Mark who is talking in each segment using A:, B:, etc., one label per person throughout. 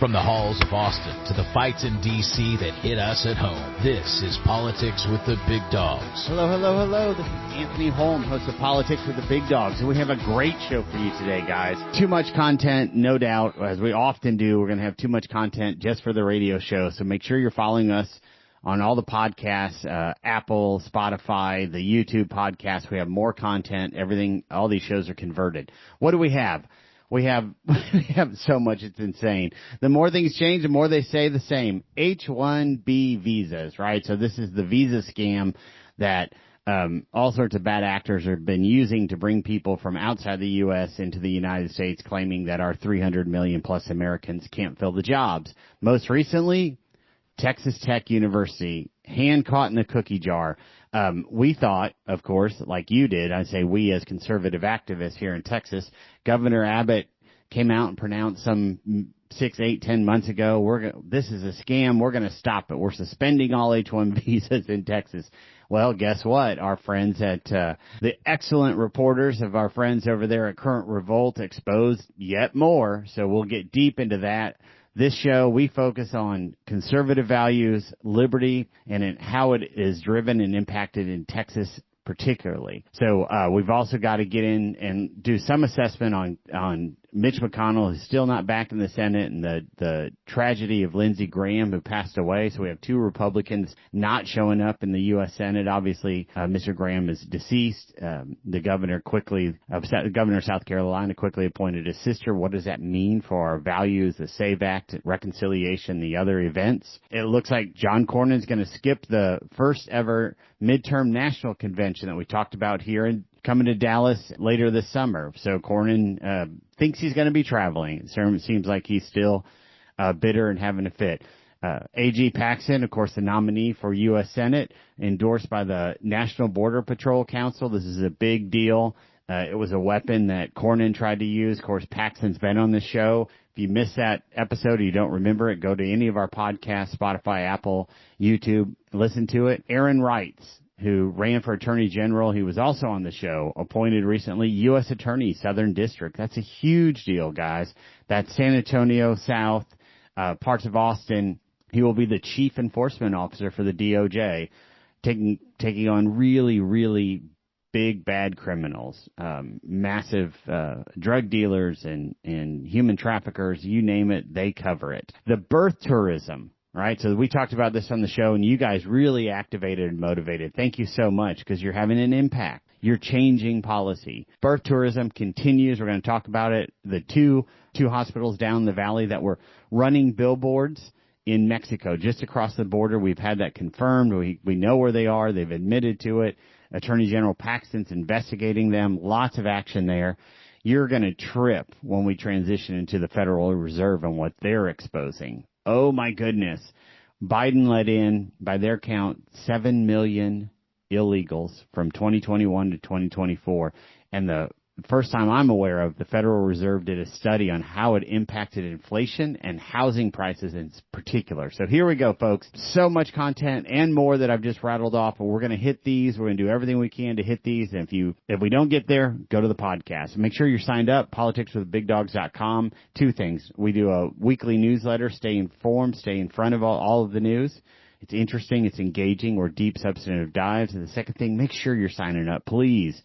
A: From the halls of Austin to the fights in D.C. that hit us at home, this is Politics with the Big Dogs.
B: Hello, hello, hello. This is Anthony Holm, host of Politics with the Big Dogs. And we have a great show for you today, guys. Too much content, no doubt. As we often do, we're going to have too much content just for the radio show. So make sure you're following us on all the podcasts, Apple, Spotify, the YouTube podcasts. We have more content. Everything, all these shows are converted. What do we have? We have so much, it's insane. The more things change, the more they say the same. H-1B visas, right? So this is the visa scam that all sorts of bad actors have been using to bring people from outside the U.S. into the United States, claiming that our 300 million plus Americans can't fill the jobs. Most recently, Texas Tech University, hand caught in the cookie jar. We thought, of course, like you did, I say we as conservative activists here in Texas, Governor Abbott came out and pronounced some 6, 8, 10 months ago, this is a scam, we're going to stop it. We're suspending all H-1 visas in Texas. Well, guess what? Our friends at the excellent reporters of our friends over there at Current Revolt exposed yet more, so we'll get deep into that. This show, we focus on conservative values, liberty, and how it is driven and impacted in Texas particularly. So we've also got to get in and do some assessment on Mitch McConnell, who's still not back in the Senate, and the tragedy of Lindsey Graham, who passed away. So we have two Republicans not showing up in the U.S. Senate. Obviously, Mr. Graham is deceased. The governor of South Carolina quickly appointed his sister. What does that mean for our values, the SAVE Act, reconciliation, the other events? It looks like John Cornyn is going to skip the first ever midterm national convention that we talked about here and coming to Dallas later this summer. So Cornyn thinks he's going to be traveling. It seems like he's still bitter and having a fit. A.G. Paxton, of course, the nominee for U.S. Senate, endorsed by the National Border Patrol Council. This is a big deal. It was a weapon that Cornyn tried to use. Of course, Paxton's been on the show. If you missed that episode or you don't remember it, go to any of our podcasts, Spotify, Apple, YouTube, listen to it. Aaron Wrights, who ran for Attorney General, he was also on the show, appointed recently U.S. Attorney, Southern District. That's a huge deal, guys. That's San Antonio South, parts of Austin. He will be the Chief Enforcement Officer for the DOJ, taking on really, really big, bad criminals, massive drug dealers and human traffickers, you name it, they cover it. The birth tourism. Right, so we talked about this on the show, and you guys really activated and motivated. Thank you so much, because you're having an impact. You're changing policy. Birth tourism continues. We're going to talk about it. The two hospitals down the valley that were running billboards in Mexico, just across the border. We've had that confirmed. We know where they are. They've admitted to it. Attorney General Paxton's investigating them. Lots of action there. You're going to trip when we transition into the Federal Reserve and what they're exposing. Oh, my goodness. Biden let in, by their count, 7 million illegals from 2021 to 2024. And the first time I'm aware of, the Federal Reserve did a study on how it impacted inflation and housing prices in particular. So here we go, folks. So much content and more that I've just rattled off, but we're going to hit these. We're going to do everything we can to hit these. And if we don't get there, go to the podcast. Make sure you're signed up, politicswithbigdogs.com. Two things. We do a weekly newsletter. Stay informed. Stay in front of all of the news. It's interesting. It's engaging. We're deep substantive dives. And the second thing, make sure you're signing up, please.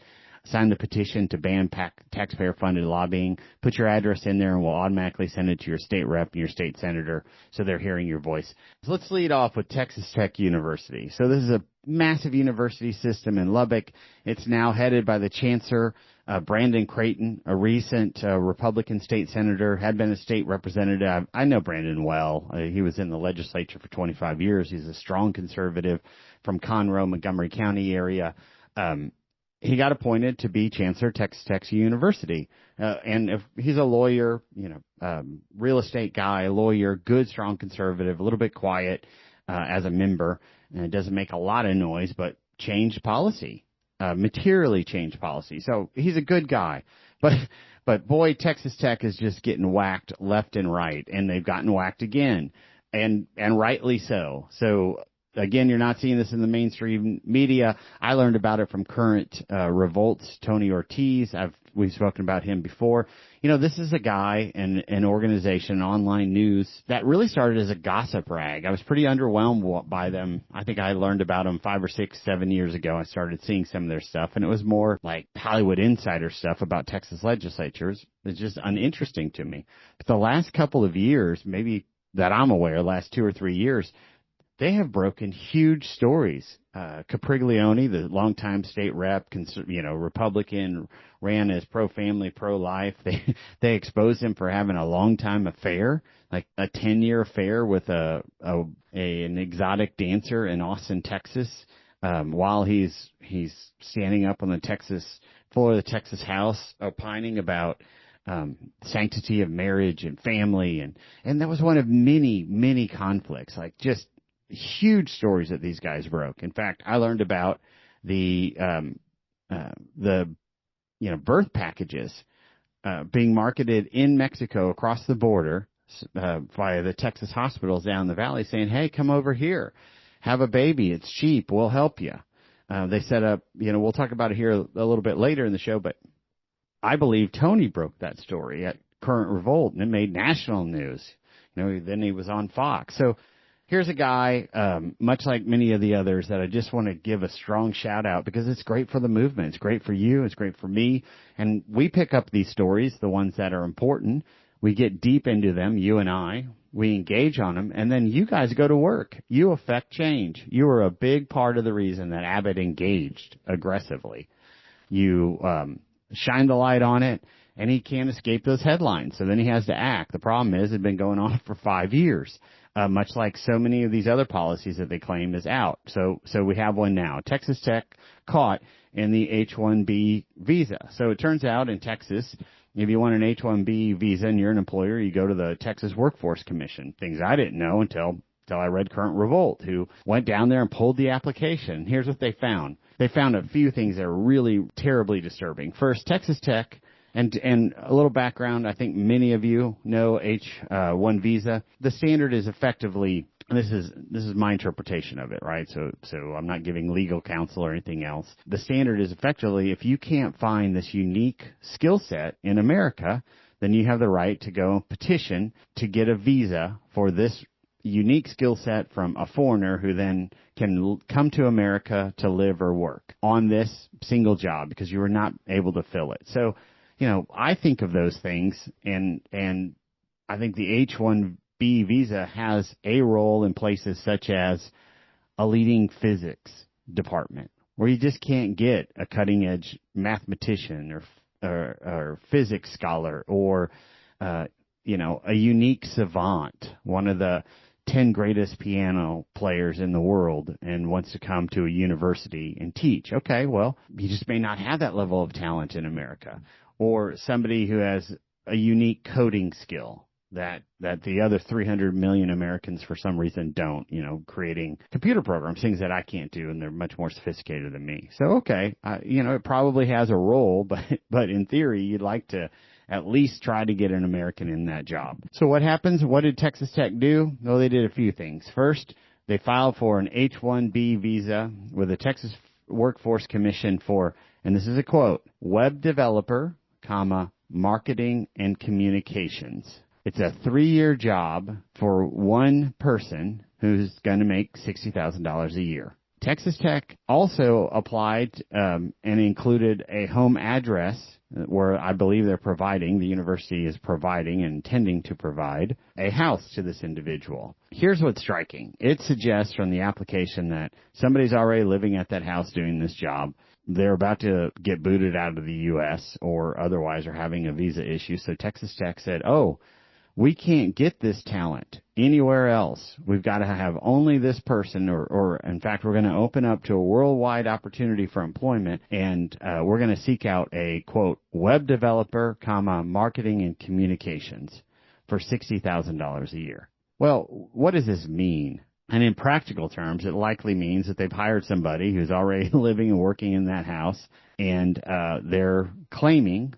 B: Sign the petition to ban taxpayer-funded lobbying. Put your address in there, and we'll automatically send it to your state rep and your state senator so they're hearing your voice. So let's lead off with Texas Tech University. So this is a massive university system in Lubbock. It's now headed by the chancellor, Brandon Creighton, a recent Republican state senator, had been a state representative. I know Brandon well. He was in the legislature for 25 years. He's a strong conservative from Conroe, Montgomery County area. He got appointed to be chancellor of Texas Tech University. And if he's a lawyer, real estate guy, lawyer, good, strong conservative, a little bit quiet as a member, and doesn't make a lot of noise, but changed policy, materially changed policy. So he's a good guy. But boy, Texas Tech is just getting whacked left and right, and they've gotten whacked again, and rightly so. So again, you're not seeing this in the mainstream media. I learned about it from Current Revolt's Tony Ortiz. We've spoken about him before. This is a guy and an organization, online news, that really started as a gossip rag. I was pretty underwhelmed by them. I think I learned about them 5 or 6, 7 years ago. I started seeing some of their stuff, and it was more like Hollywood insider stuff about Texas legislatures. It's just uninteresting to me. But the last couple of years, maybe that I'm aware, last 2 or 3 years, they have broken huge stories. Capriglione, the longtime state rep, Republican, ran as pro-family, pro-life. They exposed him for having a long-time affair, like a 10-year affair with an exotic dancer in Austin, Texas, while he's standing up on the floor of the Texas House, opining about sanctity of marriage and family, and that was one of many, many conflicts, like just huge stories that these guys broke. In fact, I learned about the birth packages being marketed in Mexico across the border via the Texas hospitals down the valley, saying, "Hey, come over here, have a baby. It's cheap. We'll help you." They set up. We'll talk about it here a little bit later in the show, but I believe Tony broke that story at Current Revolt, and it made national news. Then he was on Fox. So here's a guy, much like many of the others, that I just want to give a strong shout out because it's great for the movement. It's great for you. It's great for me. And we pick up these stories, the ones that are important. We get deep into them, you and I. We engage on them, and then you guys go to work. You affect change. You are a big part of the reason that Abbott engaged aggressively. You shine the light on it, and he can't escape those headlines. So then he has to act. The problem is it's been going on for 5 years. Much like so many of these other policies that they claim is out. So we have one now. Texas Tech caught in the H-1B visa. So it turns out in Texas, if you want an H-1B visa and you're an employer, you go to the Texas Workforce Commission. Things I didn't know until I read Current Revolt, who went down there and pulled the application. Here's what they found. They found a few things that are really terribly disturbing. First, Texas Tech, and a little background, I think many of you know H-1 visa. The standard is effectively, this is my interpretation of it, right? So I'm not giving legal counsel or anything else. The standard is effectively, if you can't find this unique skill set in America, then you have the right to go and petition to get a visa for this unique skill set from a foreigner who then can come to America to live or work on this single job because you were not able to fill it. So I think of those things, and I think the H-1B visa has a role in places such as a leading physics department, where you just can't get a cutting-edge mathematician or physics scholar or, a unique savant, one of the 10 greatest piano players in the world, and wants to come to a university and teach. Okay, well, you just may not have that level of talent in America. Or somebody who has a unique coding skill that the other 300 million Americans for some reason don't, creating computer programs, things that I can't do, and they're much more sophisticated than me. So, okay, it probably has a role, but in theory, you'd like to at least try to get an American in that job. So what happens? What did Texas Tech do? Well, they did a few things. First, they filed for an H-1B visa with the Texas Workforce Commission for, and this is a quote, web developer, marketing and communications. It's a 3-year job for one person who's going to make $60,000 a year. Texas Tech also applied and included a home address where I believe the university is providing and intending to provide a house to this individual. Here's what's striking. It suggests from the application that somebody's already living at that house doing this job. They're about to get booted out of the U.S. or otherwise are having a visa issue. So Texas Tech said, we can't get this talent anywhere else. We've got to have only this person, or in fact, we're going to open up to a worldwide opportunity for employment, and we're going to seek out a, quote, web developer, marketing and communications for $60,000 a year. Well, what does this mean? And in practical terms, it likely means that they've hired somebody who's already living and working in that house, and they're claiming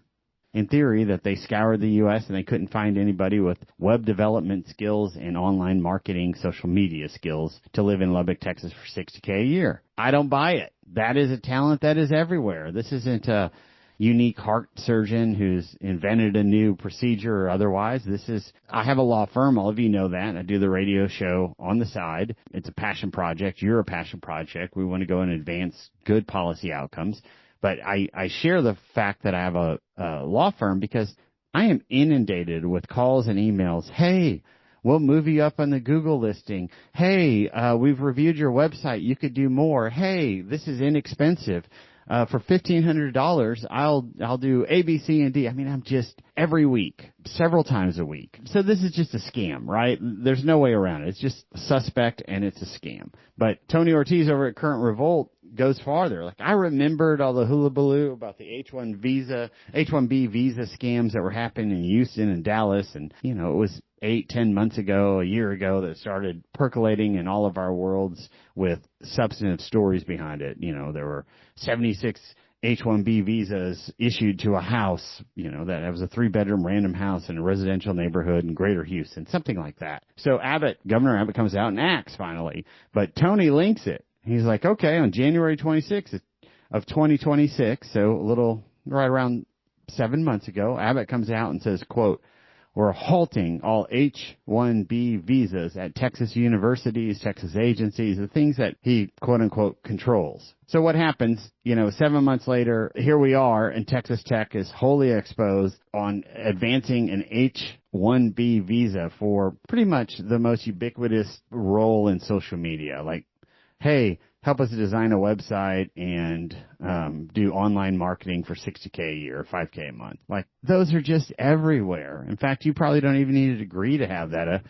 B: in theory, that they scoured the U.S. and they couldn't find anybody with web development skills and online marketing, social media skills to live in Lubbock, Texas for $60K a year. I don't buy it. That is a talent that is everywhere. This isn't a unique heart surgeon who's invented a new procedure or otherwise. I have a law firm. All of you know that. I do the radio show on the side. It's a passion project. You're a passion project. We want to go and advance good policy outcomes. But I share the fact that I have a law firm because I am inundated with calls and emails. Hey, we'll move you up on the Google listing. Hey, we've reviewed your website. You could do more. Hey, this is inexpensive. For $1,500, I'll do A, B, C, and D. I mean, I'm just every week, several times a week. So this is just a scam, right? There's no way around it. It's just suspect and it's a scam. But Tony Ortiz over at Current Revolt goes farther. Like, I remembered all the hullabaloo about the H-1B visa scams that were happening in Houston and Dallas. And, it was 8-10 months ago, a year ago, that started percolating in all of our worlds with substantive stories behind it. There were 76 H-1B visas issued to a house, that was a 3-bedroom random house in a residential neighborhood in Greater Houston, something like that. So Governor Abbott comes out and acts finally, but Tony links it. He's like, okay, on January 26th of 2026, so a little right around 7 months ago, Abbott comes out and says, quote, "We're halting all H-1B visas at Texas universities, Texas agencies, the things that he, quote-unquote, controls." So what happens, 7 months later, here we are, and Texas Tech is wholly exposed on advancing an H-1B visa for pretty much the most ubiquitous role in social media. Like, hey, help us design a website and do online marketing for $60K a year, $5K a month. Like, those are just everywhere. In fact, you probably don't even need a degree to have that. A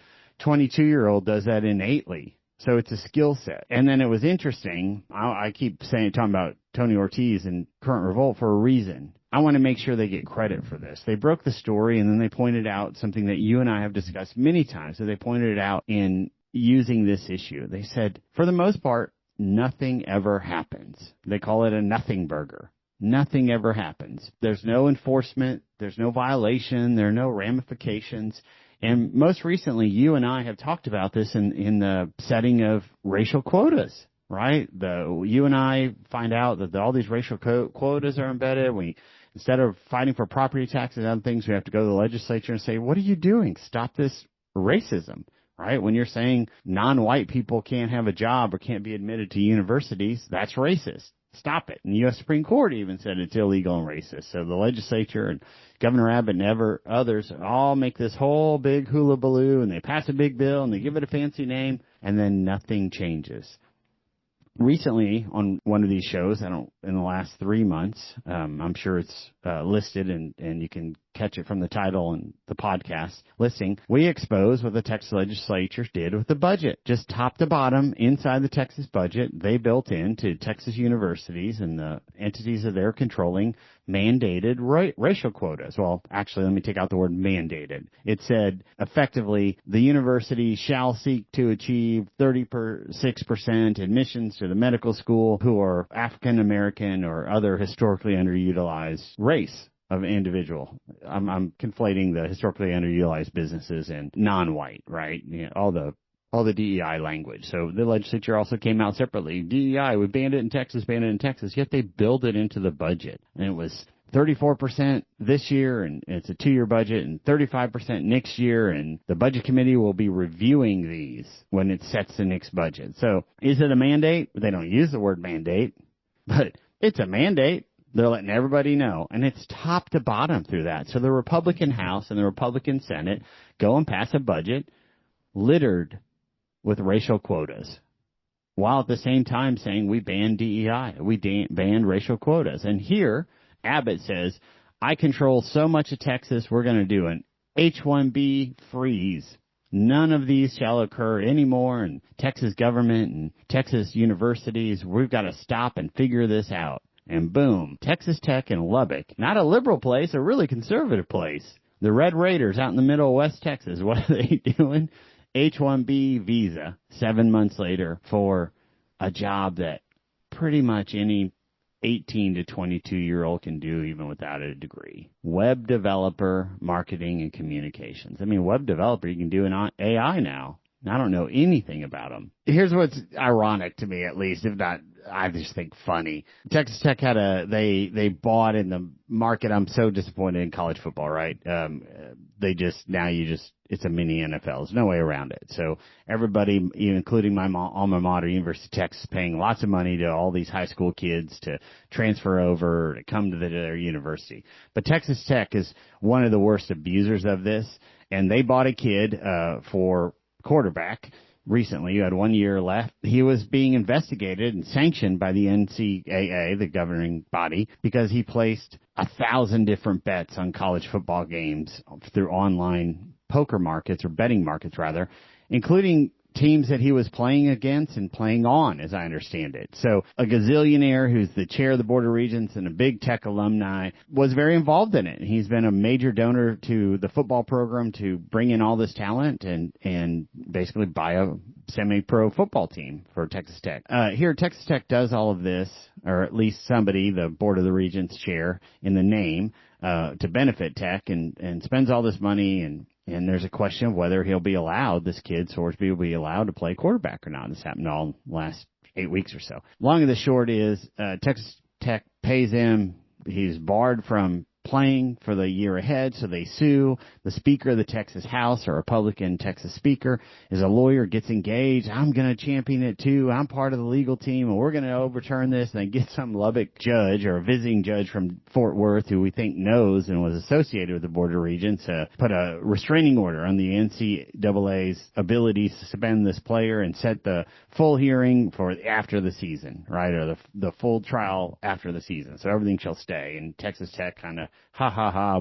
B: 22-year-old does that innately. So it's a skill set. And then it was interesting. I keep talking about Tony Ortiz and Current Revolt for a reason. I want to make sure they get credit for this. They broke the story, and then they pointed out something that you and I have discussed many times. So they pointed it out in using this issue. They said, for the most part, nothing ever happens. They call it a nothing burger. Nothing ever happens. There's no enforcement. There's no violation. There are no ramifications. And most recently, you and I have talked about this in the setting of racial quotas, right? You and I find out that all these racial quotas are embedded. Instead of fighting for property taxes and other things, we have to go to the legislature and say, what are you doing? Stop this racism. Right? When you're saying non-white people can't have a job or can't be admitted to universities, that's racist. Stop it. And the U.S. Supreme Court even said it's illegal and racist. So the legislature and Governor Abbott and others all make this whole big hullabaloo, and they pass a big bill and they give it a fancy name, and then nothing changes. Recently, on one of these shows, in the last 3 months, I'm sure it's listed and you can catch it from the title and the podcast listing, we expose what the Texas legislature did with the budget. Just top to bottom, inside the Texas budget, they built into Texas universities and the entities that they're controlling mandated racial quotas. Well, actually, let me take out the word mandated. It said, effectively, the university shall seek to achieve 36% admissions to the medical school who are African American or other historically underutilized race of individual. I'm conflating the historically underutilized businesses and non-white, right? All the DEI language. So the legislature also came out separately. DEI, we banned it in Texas, yet they build it into the budget. And it was 34% this year, and it's a 2-year budget, and 35% next year, and the budget committee will be reviewing these when it sets the next budget. So is it a mandate? They don't use the word mandate, but it's a mandate. They're letting everybody know, and it's top to bottom through that. So the Republican House and the Republican Senate go and pass a budget littered with racial quotas, while at the same time saying we ban DEI, we ban racial quotas. And here, Abbott says, I control so much of Texas, we're going to do an H-1B freeze. None of these shall occur anymore, and Texas government and Texas universities, we've got to stop and figure this out. And boom, Texas Tech in Lubbock, not a liberal place, a really conservative place. The Red Raiders out in the middle of West Texas, what are they doing? H-1B visa 7 months later for a job that pretty much any 18 to 22-year-old can do even without a degree. Web developer, marketing, and communications. I mean, web developer, you can do an AI now. I don't know anything about them. Here's what's ironic to me, at least, if not, I just think funny. Texas Tech had they bought in the market. I'm so disappointed in college football, right? It's a mini NFL. There's no way around it. So everybody, including my alma mater, University of Texas, paying lots of money to all these high school kids to transfer over, to come to their university. But Texas Tech is one of the worst abusers of this, and they bought a kid for quarterback recently. You had 1 year left. He was being investigated and sanctioned by the NCAA, the governing body, because he placed 1,000 different bets on college football games through online poker markets, or betting markets rather, including teams that he was playing against and playing on, as I understand it. So a gazillionaire who's the chair of the Board of Regents and a big tech alumni was very involved in it. He's been a major donor to the football program to bring in all this talent and basically buy a semi-pro football team for Texas Tech. Here, Texas Tech does all of this, or at least somebody, the Board of the Regents chair in the name, to benefit Tech and spends all this money, and there's a question of whether this kid, Sorsby, will be allowed to play quarterback or not. This happened all the last 8 weeks or so. Long and the short is, Texas Tech pays him. He's barred from playing for the year ahead, so they sue. The Speaker of the Texas House, a Republican Texas Speaker, is a lawyer, gets engaged. I'm going to champion it too. I'm part of the legal team, and we're going to overturn this. And they get some Lubbock judge or a visiting judge from Fort Worth who we think knows and was associated with the Board of Regents, put a restraining order on the NCAA's ability to suspend this player and set the full hearing for after the season, right, or the full trial after the season. So everything shall stay. And Texas Tech kind of,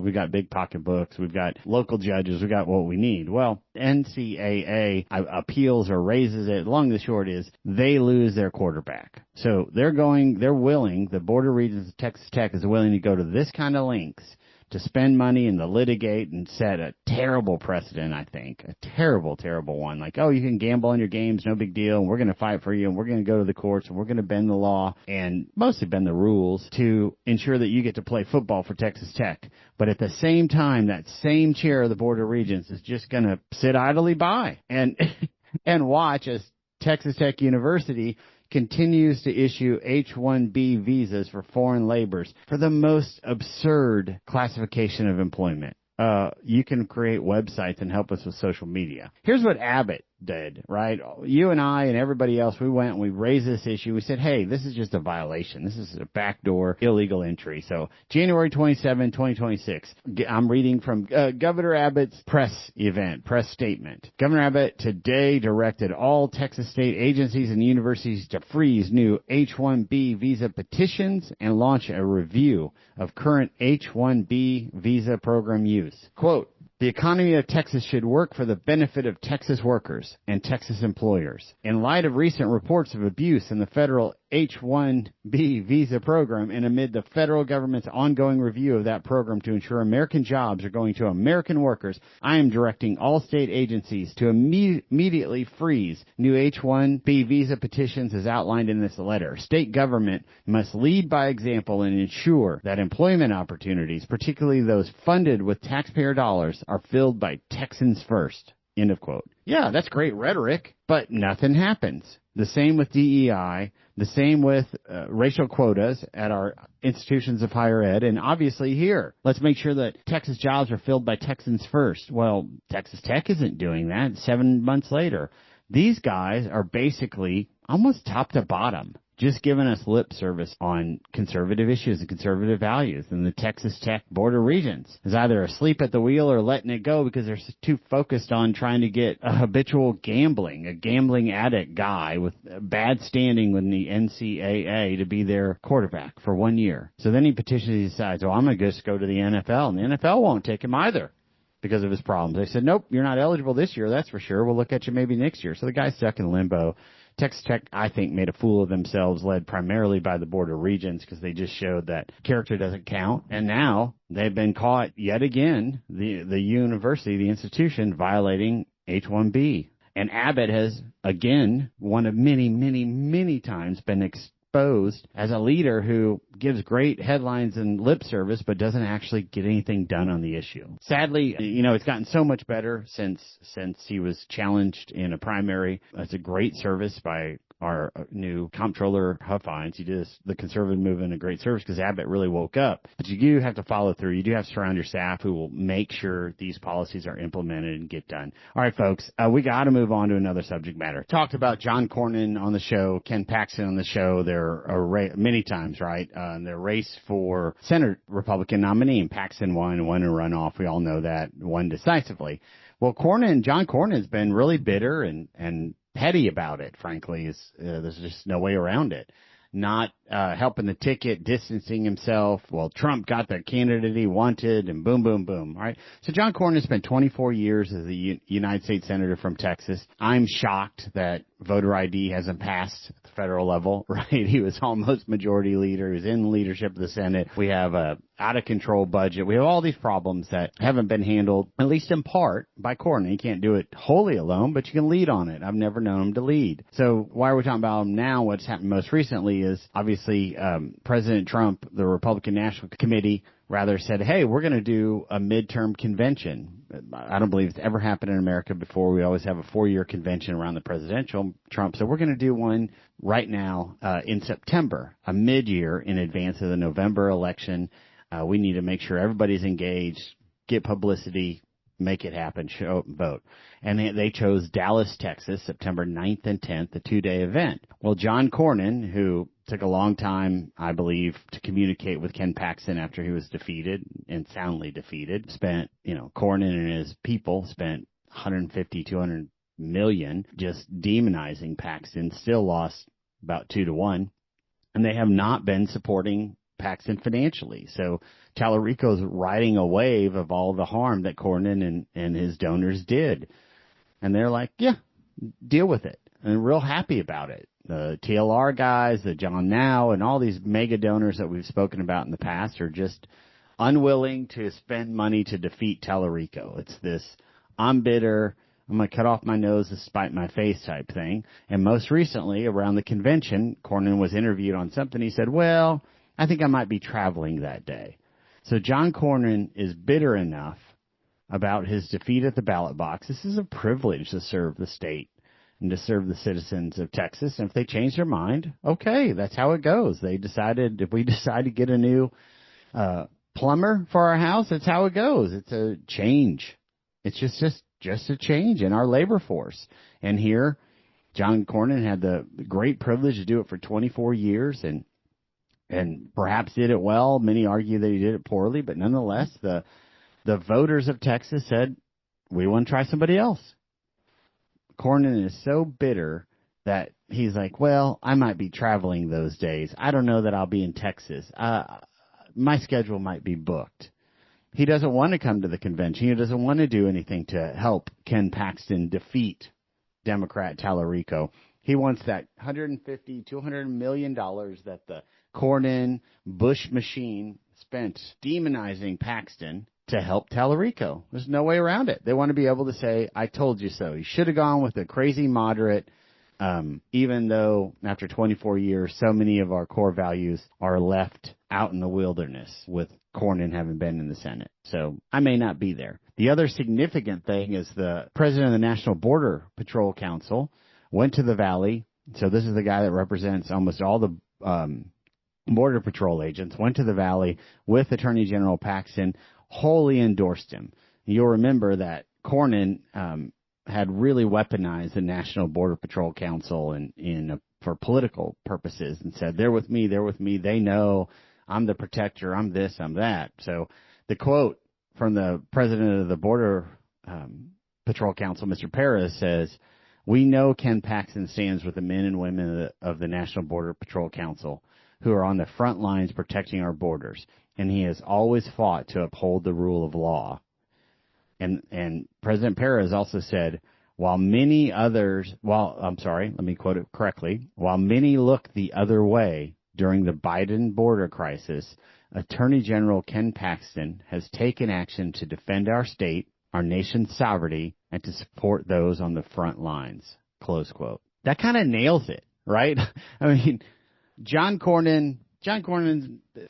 B: we got big pocketbooks, we've got local judges, we got what we need. Well, NCAA appeals or raises it. Long and the short is they lose their quarterback. So the Board of Regents of Texas Tech is willing to go to this kind of lengths to spend money and to litigate and set a terrible precedent, I think. A terrible, terrible one. Like, you can gamble on your games, no big deal, and we're going to fight for you, and we're going to go to the courts, and we're going to bend the law, and mostly bend the rules to ensure that you get to play football for Texas Tech. But at the same time, that same chair of the Board of Regents is just going to sit idly by and watch as Texas Tech University continues to issue H-1B visas for foreign laborers for the most absurd classification of employment. You can create websites and help us with social media. Here's what Abbott did, right? You and I and everybody else, we went and we raised this issue. We said, hey, this is just a violation. This is a backdoor illegal entry. So January 27, 2026, I'm reading from Governor Abbott's press statement. Governor Abbott today directed all Texas state agencies and universities to freeze new H-1B visa petitions and launch a review of current H-1B visa program use. Quote, the economy of Texas should work for the benefit of Texas workers and Texas employers. In light of recent reports of abuse in the federal H-1B visa program and amid the federal government's ongoing review of that program to ensure American jobs are going to American workers, I am directing all state agencies to immediately freeze new H-1B visa petitions as outlined in this letter. State government must lead by example and ensure that employment opportunities, particularly those funded with taxpayer dollars, are filled by Texans first. End of quote. Yeah, that's great rhetoric, but nothing happens. The same with DEI, the same with racial quotas at our institutions of higher ed, and obviously here. Let's make sure that Texas jobs are filled by Texans first. Well, Texas Tech isn't doing that 7 months later. These guys are basically almost top to bottom just giving us lip service on conservative issues and conservative values. And the Texas Tech Board of Regents is either asleep at the wheel or letting it go because they're too focused on trying to get a habitual a gambling addict guy with bad standing with the NCAA to be their quarterback for 1 year. So then he petitions, he decides, I'm going to just go to the NFL. And the NFL won't take him either because of his problems. They said, nope, you're not eligible this year, that's for sure. We'll look at you maybe next year. So the guy's stuck in limbo. Texas Tech, I think, made a fool of themselves, led primarily by the Board of Regents, because they just showed that character doesn't count. And now they've been caught yet again, the university, the institution, violating H-1B. And Abbott has, again, one of many, many, many times been exposed as a leader who gives great headlines and lip service, but doesn't actually get anything done on the issue. Sadly, it's gotten so much better since he was challenged in a primary. That's a great service by our new comptroller Huffines. He did the conservative movement a great service because Abbott really woke up. But you do have to follow through. You do have to surround your staff who will make sure these policies are implemented and get done. All right, folks, we got to move on to another subject matter. Talked about John Cornyn on the show, Ken Paxton on the show. They're many times, right? Their race for Senate Republican nominee, and Paxton won a runoff. We all know that, won decisively. Well, John Cornyn's been really bitter and petty about it, frankly. There's just no way around it. Not helping the ticket, distancing himself. Well, Trump got the candidate he wanted, and boom, boom, boom. All right. So John Cornyn spent 24 years as a United States Senator from Texas. I'm shocked that voter ID hasn't passed at the federal level, right? He was almost majority leader. He was in leadership of the Senate. We have a out-of-control budget. We have all these problems that haven't been handled, at least in part, by Cornyn. He can't do it wholly alone, but you can lead on it. I've never known him to lead. So why are we talking about him now? What's happened most recently is obviously President Trump, the Republican National Committee, rather said, hey, we're going to do a midterm convention. I don't believe it's ever happened in America before. We always have a 4-year convention around the presidential Trump. So we're going to do one right now in September, a mid-year in advance of the November election. We need to make sure everybody's engaged, get publicity, make it happen, show up and vote. And they chose Dallas, Texas, September 9th and 10th, a 2-day event. Well, John Cornyn, who took a long time, I believe, to communicate with Ken Paxton after he was defeated and soundly defeated, Cornyn and his people spent $150-200 million just demonizing Paxton, still lost about 2-1. And they have not been supporting Paxton financially. So Talarico's riding a wave of all the harm that Cornyn and his donors did. And they're like, yeah, deal with it. And real happy about it. The TLR guys, the John Now, and all these mega donors that we've spoken about in the past are just unwilling to spend money to defeat Talarico. It's this, I'm bitter, I'm going to cut off my nose to spite my face type thing. And most recently, around the convention, Cornyn was interviewed on something. He said, well, I think I might be traveling that day. So John Cornyn is bitter enough about his defeat at the ballot box. This is a privilege to serve the state and to serve the citizens of Texas. And if they change their mind, okay, that's how it goes. They decided, if we decide to get a new plumber for our house, that's how it goes. It's a change. It's just a change in our labor force. And here, John Cornyn had the great privilege to do it for 24 years and perhaps did it well. Many argue that he did it poorly, but nonetheless, the voters of Texas said, we want to try somebody else. Cornyn is so bitter that he's like, well, I might be traveling those days. I don't know that I'll be in Texas. My schedule might be booked. He doesn't want to come to the convention. He doesn't want to do anything to help Ken Paxton defeat Democrat Talarico. He wants that $150-200 million that the Cornyn Bush machine spent demonizing Paxton to help Talarico. There's no way around it. They want to be able to say, I told you so. You should have gone with a crazy moderate, even though after 24 years, so many of our core values are left out in the wilderness with Cornyn having been in the Senate. So I may not be there. The other significant thing is the president of the National Border Patrol Council went to the Valley. So this is the guy that represents almost all the Border Patrol agents, went to the Valley with Attorney General Paxton, wholly endorsed him. You'll remember that Cornyn had really weaponized the National Border Patrol Council for political purposes and said, they're with me, they know, I'm the protector, I'm this, I'm that. So the quote from the president of the Border Patrol Council, Mr. Perez, says, we know Ken Paxton stands with the men and women of the National Border Patrol Council who are on the front lines protecting our borders, and he has always fought to uphold the rule of law. And President Perez also said, while many look the other way during the Biden border crisis, Attorney General Ken Paxton has taken action to defend our state, our nation's sovereignty, and to support those on the front lines, close quote. That kind of nails it, right? I mean, John Cornyn,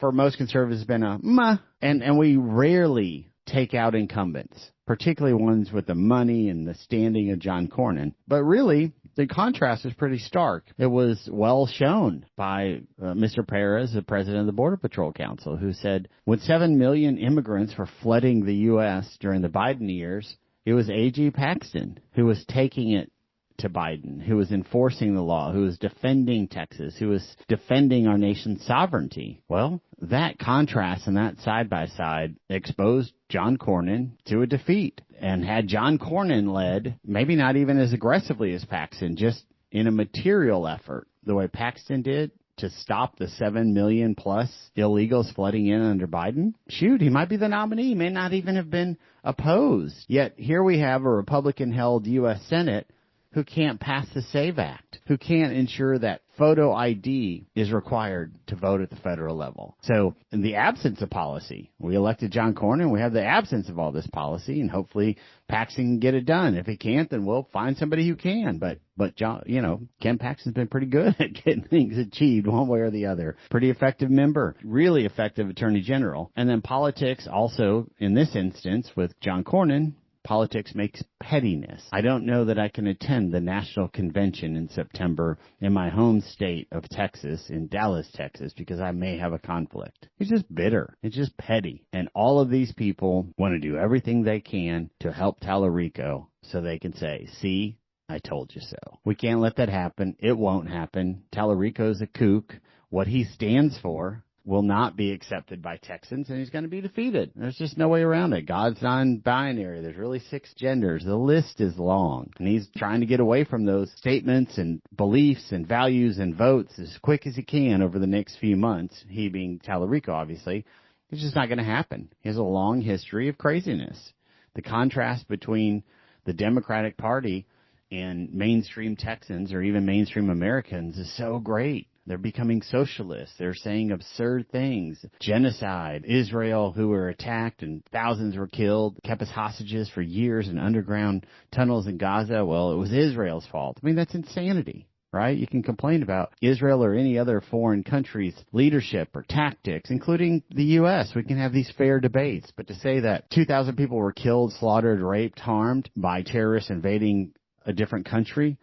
B: for most conservatives, has been a meh, and we rarely take out incumbents, particularly ones with the money and the standing of John Cornyn. But really, the contrast is pretty stark. It was well shown by Mr. Perez, the president of the Border Patrol Council, who said when 7 million immigrants were flooding the U.S. during the Biden years, it was A.G. Paxton who was taking it to Biden, who was enforcing the law, who was defending Texas, who was defending our nation's sovereignty. Well, that contrast and that side-by-side exposed John Cornyn to a defeat. And had John Cornyn led, maybe not even as aggressively as Paxton, just in a material effort, the way Paxton did, to stop the 7 million plus illegals flooding in under Biden, shoot, he might be the nominee. He may not even have been opposed. Yet here we have a Republican-held U.S. Senate who can't pass the SAVE Act, who can't ensure that photo ID is required to vote at the federal level. So in the absence of policy, we elected John Cornyn. We have the absence of all this policy, and hopefully Paxton can get it done. If he can't, then we'll find somebody who can. But John, Ken Paxton's been pretty good at getting things achieved one way or the other. Pretty effective member, really effective attorney general. And then politics also, in this instance, with John Cornyn, politics makes pettiness. I don't know that I can attend the national convention in September in my home state of Texas, in Dallas, Texas, because I may have a conflict. It's just bitter. It's just petty. And all of these people want to do everything they can to help Talarico so they can say, see, I told you so. We can't let that happen. It won't happen. Talarico's a kook. What he stands for will not be accepted by Texans, and he's going to be defeated. There's just no way around it. God's non-binary. There's really 6 genders. The list is long, and he's trying to get away from those statements and beliefs and values and votes as quick as he can over the next few months, he being Talarico, obviously. It's just not going to happen. He has a long history of craziness. The contrast between the Democratic Party and mainstream Texans or even mainstream Americans is so great. They're becoming socialists. They're saying absurd things. Genocide. Israel, who were attacked and thousands were killed, kept as hostages for years in underground tunnels in Gaza. Well, it was Israel's fault. I mean, that's insanity, right? You can complain about Israel or any other foreign country's leadership or tactics, including the U.S. We can have these fair debates. But to say that 2,000 people were killed, slaughtered, raped, harmed by terrorists invading a different country,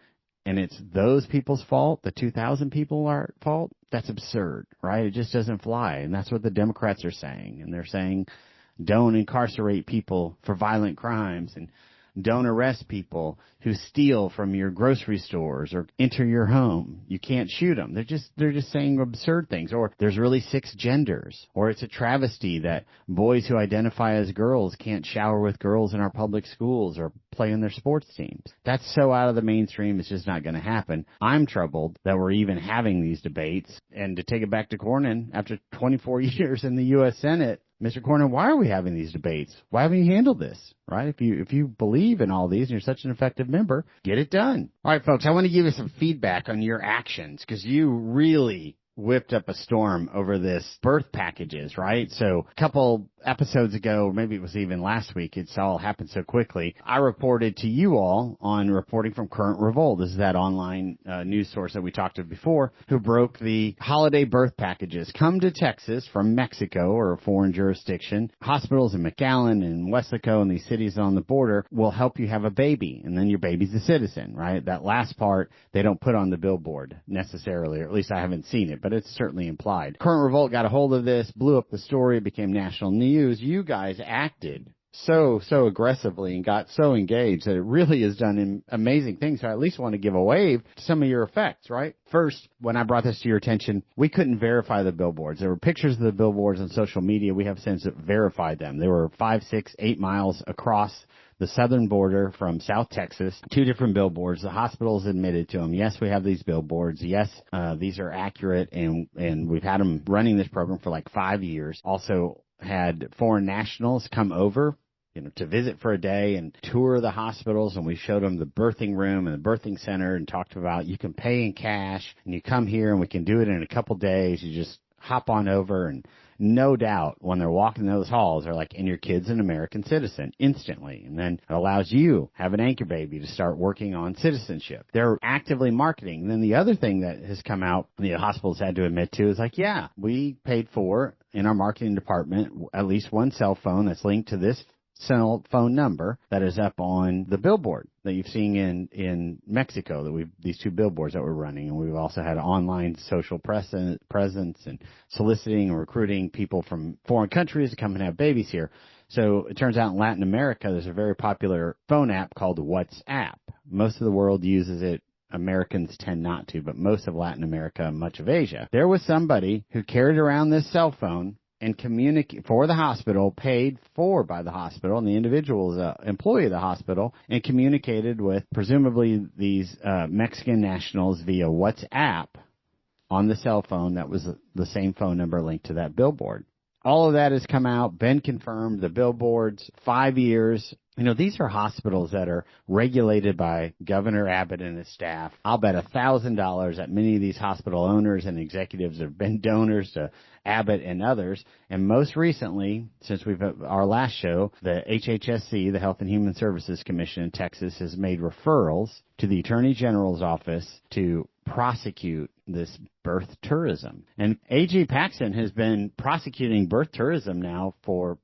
B: and it's those people's fault, the 2,000 people are at fault, that's absurd, right? It just doesn't fly. And that's what the Democrats are saying. And they're saying, don't incarcerate people for violent crimes, and don't arrest people who steal from your grocery stores or enter your home. You can't shoot them. They're just saying absurd things. Or there's really 6 genders. Or it's a travesty that boys who identify as girls can't shower with girls in our public schools or play in their sports teams. That's so out of the mainstream, it's just not going to happen. I'm troubled that we're even having these debates. And to take it back to Cornyn, after 24 years in the U.S. Senate, Mr. Cornyn, why are we having these debates? Why haven't you handled this? Right? If you believe in all these and you're such an effective member, get it done. All right, folks, I want to give you some feedback on your actions because you really whipped up a storm over this birth packages, right? So a couple episodes ago, maybe it was even last week, it's all happened so quickly, I reported to you all on reporting from Current Revolt. This is that online news source that we talked to before, who broke the holiday birth packages. Come to Texas from Mexico or a foreign jurisdiction. Hospitals in McAllen and Weslaco and these cities on the border will help you have a baby, and then your baby's a citizen, right? That last part, they don't put on the billboard necessarily, or at least I haven't seen it, but it's certainly implied. Current Revolt got a hold of this, blew up the story, it became national news. You guys acted so aggressively and got so engaged that it really has done amazing things. So I at least want to give a wave to some of your effects, right? First, when I brought this to your attention, we couldn't verify the billboards. There were pictures of the billboards on social media. We have since verified them. They were 5, 6, 8 miles across the southern border from South Texas, 2 different billboards. The hospitals admitted to them. Yes, we have these billboards. Yes, these are accurate, and we've had them running this program for like 5 years. Also had foreign nationals come over, to visit for a day and tour the hospitals, and we showed them the birthing room and the birthing center and talked about you can pay in cash and you come here and we can do it in a couple days. You just hop on over and no doubt when they're walking those halls, they're like, and your kid's an American citizen instantly. And then it allows you have an anchor baby to start working on citizenship. They're actively marketing. And then the other thing that has come out, the hospitals had to admit to, is like, yeah, we paid for in our marketing department at least one cell phone that's linked to this cell phone number that is up on the billboard that you've seen in Mexico, that these 2 billboards that we're running. And we've also had online social presence and soliciting and recruiting people from foreign countries to come and have babies here. So it turns out in Latin America, there's a very popular phone app called WhatsApp. Most of the world uses it. Americans tend not to, but most of Latin America and much of Asia. There was somebody who carried around this cell phone and communicate for the hospital, paid for by the hospital, and the individual is an employee of the hospital, and communicated with presumably these Mexican nationals via WhatsApp on the cell phone that was the same phone number linked to that billboard. All of that has come out, been confirmed, the billboards, 5 years. You know, these are hospitals that are regulated by Governor Abbott and his staff. I'll bet $1,000 that many of these hospital owners and executives have been donors to Abbott and others. And most recently, since our last show, the HHSC, the Health and Human Services Commission in Texas, has made referrals to the Attorney General's office to prosecute this birth tourism. And A.G. Paxton has been prosecuting birth tourism now for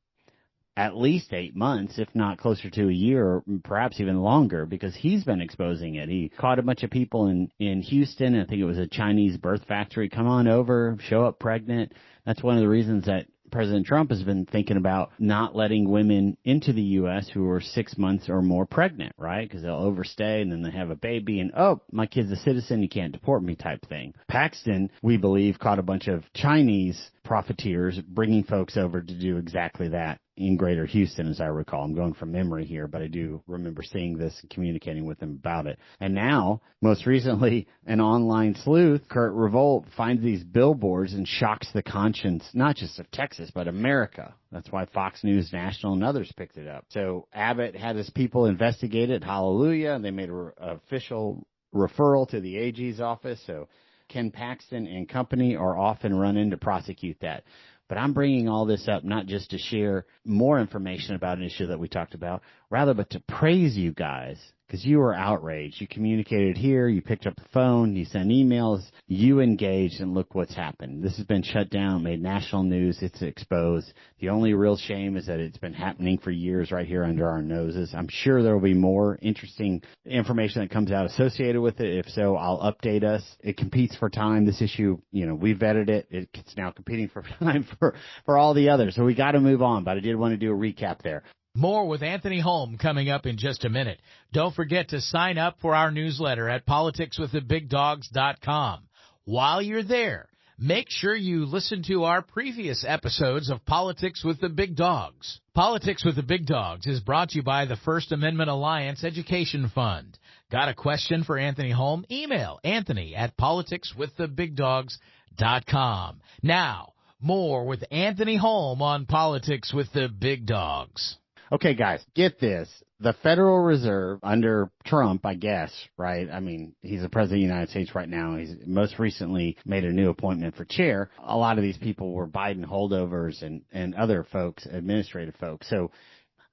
B: at least 8 months, if not closer to a year, or perhaps even longer, because he's been exposing it. He caught a bunch of people in Houston. I think it was a Chinese birth factory. Come on over, show up pregnant. That's one of the reasons that President Trump has been thinking about not letting women into the U.S. who are 6 months or more pregnant, right? Because they'll overstay and then they have a baby and, oh, my kid's a citizen, you can't deport me type thing. Paxton, we believe, caught a bunch of Chinese profiteers bringing folks over to do exactly that in Greater Houston, as I recall. I'm going from memory here, but I do remember seeing this and communicating with them about it. And now, most recently, an online sleuth, Kurt Revolt, finds these billboards and shocks the conscience, not just of Texas, but America. That's why Fox News National and others picked it up. So Abbott had his people investigate it. Hallelujah. And they made an official referral to the AG's office. So Ken Paxton and company are off and running to prosecute that. But I'm bringing all this up not just to share more information about an issue that we talked about, rather, but to praise you guys, because you were outraged. You communicated here, you picked up the phone, you sent emails, you engaged, and look what's happened. This has been shut down, made national news, it's exposed. The only real shame is that it's been happening for years right here under our noses. I'm sure there will be more interesting information that comes out associated with it. If so, I'll update us. It competes for time. This issue, we vetted it. It's now competing for time for all the others. So we got to move on, but I did want to do a recap there.
A: More with Anthony Holm coming up in just a minute. Don't forget to sign up for our newsletter at politicswiththebigdogs.com. While you're there, make sure you listen to our previous episodes of Politics with the Big Dogs. Politics with the Big Dogs is brought to you by the First Amendment Alliance Education Fund. Got a question for Anthony Holm? Email anthony@politicswiththebigdogs.com. Now, more with Anthony Holm on Politics with the Big Dogs.
B: Okay, guys, get this. The Federal Reserve under Trump, I guess, right? I mean, he's the president of the United States right now. He's most recently made a new appointment for chair. A lot of these people were Biden holdovers and other folks, administrative folks. So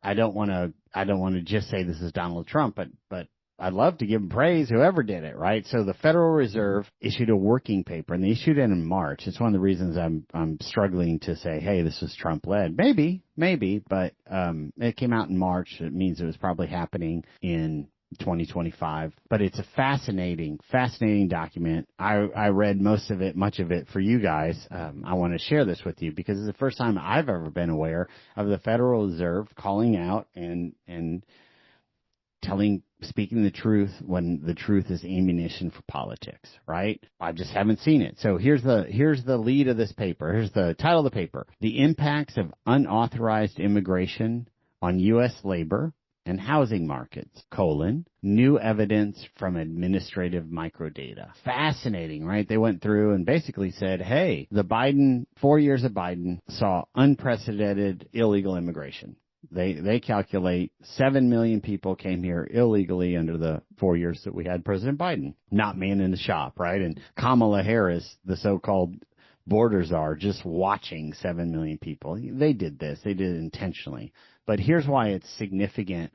B: I don't want to just say this is Donald Trump, but I'd love to give him praise, whoever did it, right? So the Federal Reserve issued a working paper, and they issued it in March. It's one of the reasons I'm struggling to say, hey, this was Trump-led. Maybe, but it came out in March. It means it was probably happening in 2025. But it's a fascinating document. I read much of it for you guys. I want to share this with you because it's the first time I've ever been aware of the Federal Reserve calling out and speaking the truth when the truth is ammunition for politics, right? I just haven't seen it. So here's the lead of this paper. Here's the title of the paper. The Impacts of Unauthorized Immigration on U.S. Labor and Housing Markets, new evidence from administrative microdata. Fascinating, right? They went through and basically said, hey, 4 years of Biden saw unprecedented illegal immigration. They calculate 7 million people came here illegally under the 4 years that we had President Biden, not man in the shop, right? And Kamala Harris, the so-called borders are just watching 7 million people. They did this. They did it intentionally. But here's why it's significant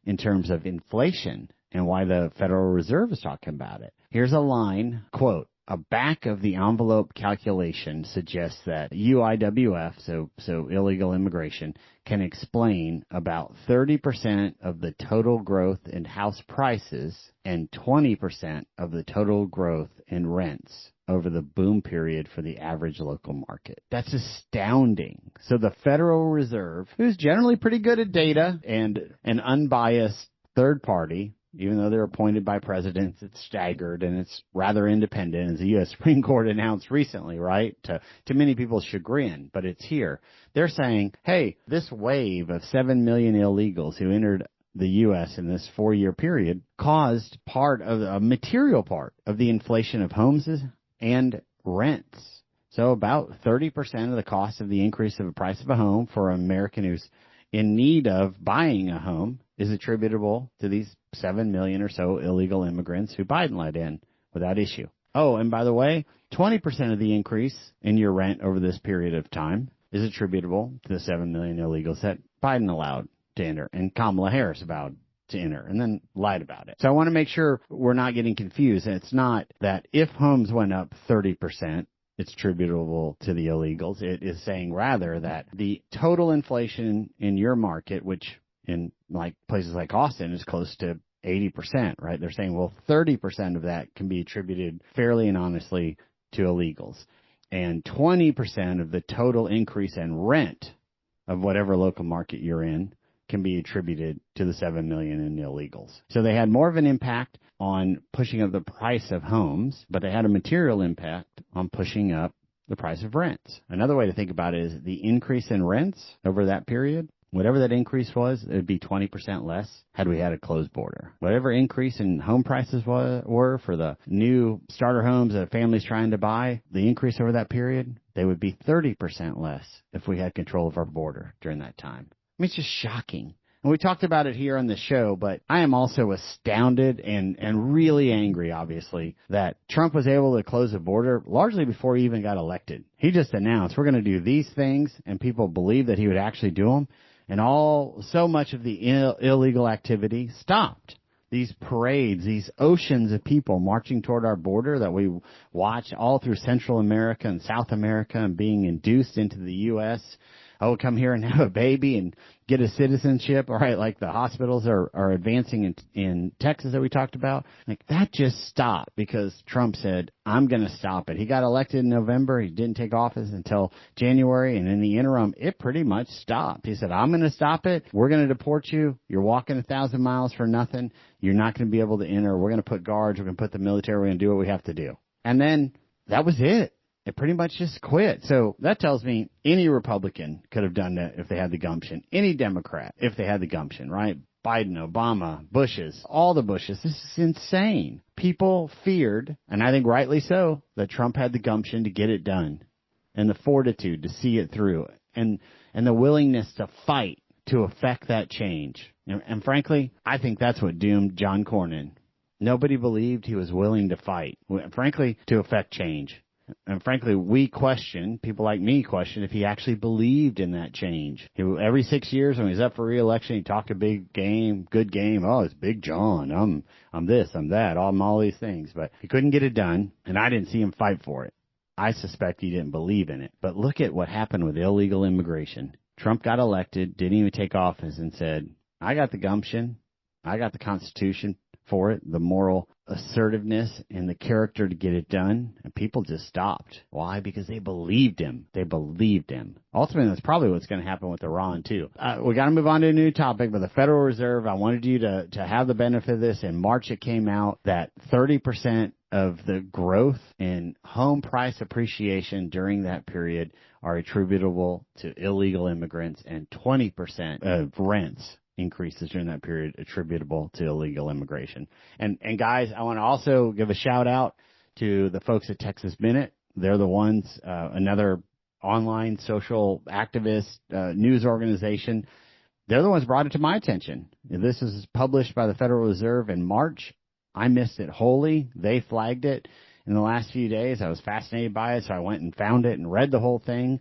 B: in terms of inflation and why the Federal Reserve is talking about it. Here's a line, quote, "A back-of-the-envelope calculation suggests that UIWF, so illegal immigration, can explain about 30% of the total growth in house prices and 20% of the total growth in rents over the boom period for the average local market." That's astounding. So the Federal Reserve, who's generally pretty good at data and an unbiased third party, even though they're appointed by presidents, it's staggered and it's rather independent, as the U.S. Supreme Court announced recently, right? To many people's chagrin, but it's here. They're saying, hey, this wave of 7 million illegals who entered the U.S. in this 4-year period caused a material part of the inflation of homes and rents. So about 30% of the cost of the increase of the price of a home for an American who's in need of buying a home is attributable to these 7 million or so illegal immigrants who Biden let in without issue. Oh, and by the way, 20% of the increase in your rent over this period of time is attributable to the 7 million illegals that Biden allowed to enter and Kamala Harris allowed to enter and then lied about it. So I want to make sure we're not getting confused. And it's not that if homes went up 30%, it's attributable to the illegals. It is saying rather that the total inflation in your market, which in like places like Austin is close to 80%, right? They're saying, well, 30% of that can be attributed fairly and honestly to illegals. And 20% of the total increase in rent of whatever local market you're in can be attributed to the 7 million in illegals. So they had more of an impact on pushing up the price of homes, but they had a material impact on pushing up the price of rents. Another way to think about it is the increase in rents over that period. Whatever that increase was, it would be 20% less had we had a closed border. Whatever increase in home prices were for the new starter homes that a family's trying to buy, the increase over that period, they would be 30% less if we had control of our border during that time. I mean, it's just shocking. And we talked about it here on the show, but I am also astounded and really angry, obviously, that Trump was able to close the border largely before he even got elected. He just announced, we're going to do these things, and people believed that he would actually do them. And so much of the illegal activity stopped. These parades, these oceans of people marching toward our border that we watch all through Central America and South America and being induced into the U.S. Oh, come here and have a baby and get a citizenship. All right, like the hospitals are advancing in Texas that we talked about. Like that just stopped because Trump said, I'm going to stop it. He got elected in November. He didn't take office until January. And in the interim, it pretty much stopped. He said, I'm going to stop it. We're going to deport you. You're walking 1,000 miles for nothing. You're not going to be able to enter. We're going to put guards. We're going to put the military. We're going to do what we have to do. And then that was it. It pretty much just quit. So that tells me any Republican could have done that if they had the gumption. Any Democrat, if they had the gumption, right? Biden, Obama, Bushes, all the Bushes. This is insane. People feared, and I think rightly so, that Trump had the gumption to get it done and the fortitude to see it through and the willingness to fight to affect that change. And frankly, I think that's what doomed John Cornyn. Nobody believed he was willing to fight, frankly, to affect change. And frankly, people like me question if he actually believed in that change. Every 6 years when he was up for re-election, he talked a big game, good game. Oh, it's Big John. I'm this, I'm that, I'm all these things. But he couldn't get it done, and I didn't see him fight for it. I suspect he didn't believe in it. But look at what happened with illegal immigration. Trump got elected, didn't even take office, and said, I got the gumption. I got the Constitution for it, the moral assertiveness and the character to get it done, and people just stopped. Why? Because they believed him. They believed him. Ultimately, that's probably what's going to happen with Iran, too. We got to move on to a new topic, but the Federal Reserve, I wanted you to have the benefit of this. In March, it came out that 30% of the growth in home price appreciation during that period are attributable to illegal immigrants, and 20% of rents increases during that period attributable to illegal immigration. And guys, I want to also give a shout out to the folks at Texas Minute. They're the ones, another online social activist news organization. They're the ones who brought it to my attention. This is published by the Federal Reserve in March. I missed it wholly. They flagged it. in the last few days. I was fascinated by it, so I went and found it and read the whole thing.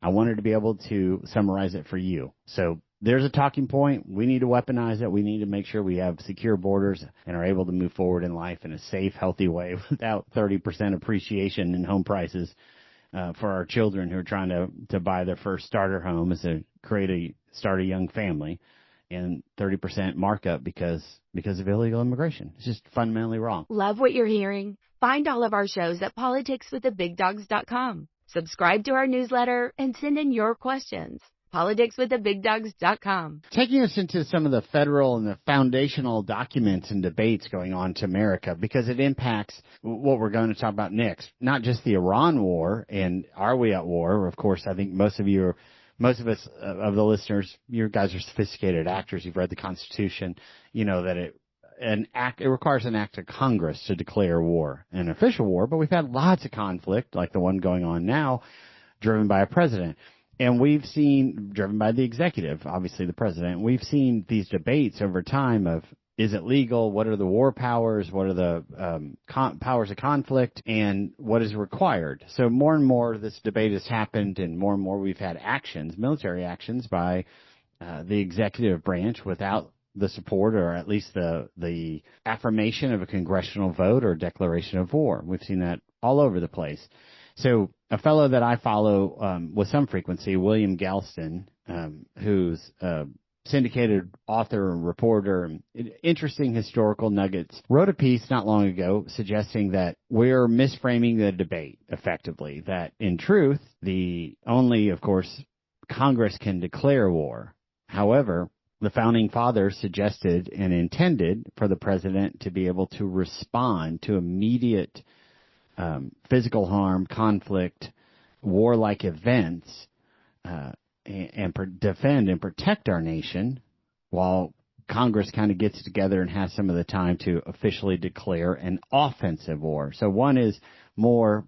B: I wanted to be able to summarize it for you. So there's a talking point. We need to weaponize it. We need to make sure we have secure borders and are able to move forward in life in a safe, healthy way without 30% appreciation in home prices for our children who are trying to buy their first starter home as a start a young family, and 30% markup because of illegal immigration. It's just fundamentally wrong.
C: Love what you're hearing? Find all of our shows at politicswiththebigdogs.com. Subscribe to our newsletter and send in your questions. politicswiththebigdogs.com.
B: Taking us into some of the federal and the foundational documents and debates going on to America, because it impacts what we're going to talk about next. Not just the Iran war and are we at war? Of course, I think most of us of the listeners, you guys are sophisticated actors. You've read the Constitution. You know that it requires an act of Congress to declare war, an official war, but we've had lots of conflict, like the one going on now, driven by a president. And we've seen, driven by the executive, obviously the president, we've seen these debates over time of, is it legal? What are the war powers? What are the powers of conflict? And what is required? So more and more this debate has happened, and more we've had actions, military actions by the executive branch without the support or at least the affirmation of a congressional vote or declaration of war. We've seen that all over the place. So a fellow that I follow with some frequency, William Galston, who's a syndicated author and reporter, interesting historical nuggets, wrote a piece not long ago suggesting that we're misframing the debate effectively, that in truth, of course, Congress can declare war. However, the founding fathers suggested and intended for the president to be able to respond to immediate physical harm, conflict, warlike events, and defend and protect our nation, while Congress kind of gets together and has some of the time to officially declare an offensive war. So one is more,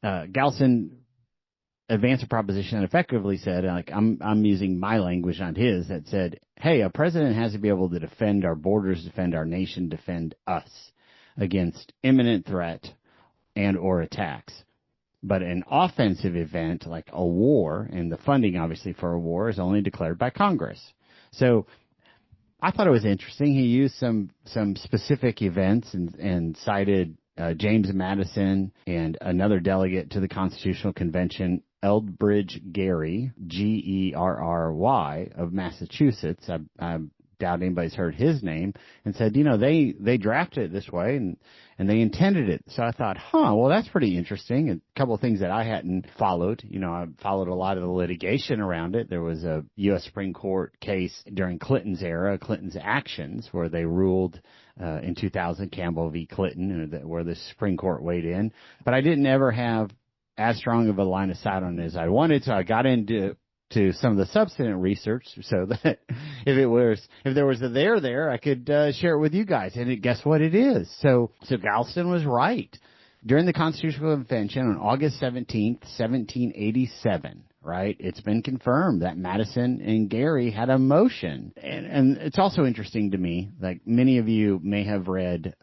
B: Galston advanced a proposition that effectively said, like I'm using my language, not his, that said, hey, a president has to be able to defend our borders, defend our nation, defend us against imminent threat and or attacks. But an offensive event like a war, and the funding obviously for a war, is only declared by Congress. So I thought it was interesting. He used some specific events and cited James Madison and another delegate to the Constitutional Convention, Elbridge Gerry, Gerry of Massachusetts. I doubt anybody's heard his name, and said, they drafted it this way and they intended it. So I thought, well, that's pretty interesting. And a couple of things that I hadn't followed. I followed a lot of the litigation around it. There was a U.S. Supreme Court case during Clinton's era, Clinton's actions, where they ruled in 2000, Campbell v. Clinton, where the Supreme Court weighed in. But I didn't ever have as strong of a line of sight on it as I wanted, so I got into some of the substantive research so that if there was a there, I could share it with you guys. And guess what it is? So Galston was right. During the Constitutional Convention on August 17th, 1787, right, it's been confirmed that Madison and Gerry had a motion. And it's also interesting to me, like many of you may have read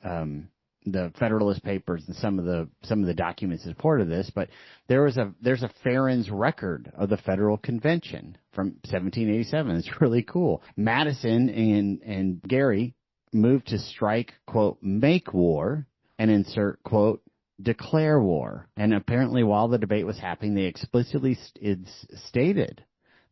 B: the Federalist Papers and some of the documents in support of this, but there's a Farron's record of the Federal Convention from 1787. It's really cool. Madison and Gerry moved to strike, quote, make war, and insert, quote, declare war. And apparently while the debate was happening, they explicitly stated